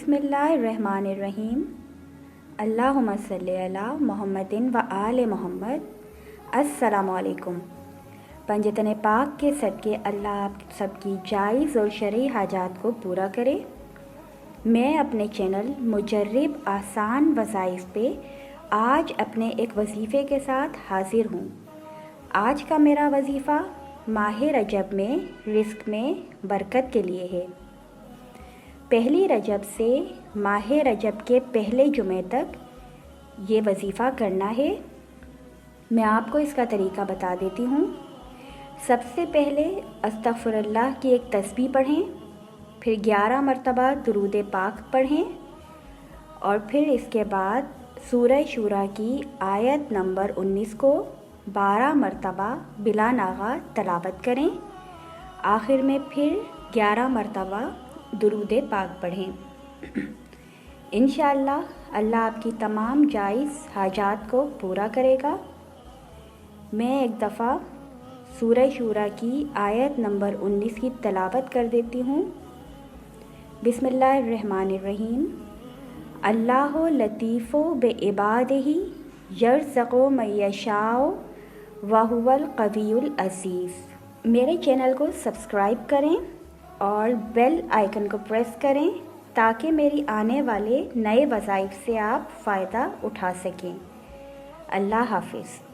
बिस्मिल्लाहिर्रहमानिर्रहीम। अल्लाहुम्मा सल्ली अला मुहम्मदिन व आले मोहम्मद। अस्सलाम अलैकुम। पंजतन पाक के सदके अल्लाह आप सबकी जायज़ और शरई हाजात को पूरा करे। मैं अपने चैनल मुजर्रिब आसान वज़ाइफ पे आज अपने एक वजीफ़े के साथ हाज़िर हूँ। आज का मेरा वजीफ़ा माह रजब में रिज़्क में बरकत के लिए है। पहली रजब से माह रजब के पहले जुमे तक ये वजीफ़ा करना है। मैं आपको इसका तरीका बता देती हूँ। सबसे पहले अस्तग़फ़िरुल्लाह की एक तस्बीह पढ़ें, फिर 11 मरतबा दुरूद पाक पढ़ें और फिर इसके बाद सूरह शूरा की आयत नंबर 19 को 12 मरतबा बिला नागा तलावत करें। आखिर में फिर 11 मरतबा दुरूद पाक पढ़ें। इंशाअल्लाह अल्लाह आपकी तमाम जायज़ हाजात को पूरा करेगा। मैं एक दफ़ा सूरह शूरा की आयत नंबर 19 की तलावत कर देती हूँ। बिस्मिल्लाहिर्रहमानिर्रहीम। अल्लाहु लतीफ़ो बे इबादिही यर्ज़क़ु मन यशाओ व हुवल क़वियुल अज़ीज़। मेरे चैनल को सब्सक्राइब करें और बेल आइकन को प्रेस करें ताकि मेरी आने वाले नए वज़ाइफ से आप फ़ायदा उठा सकें। अल्लाह हाफ़िज़।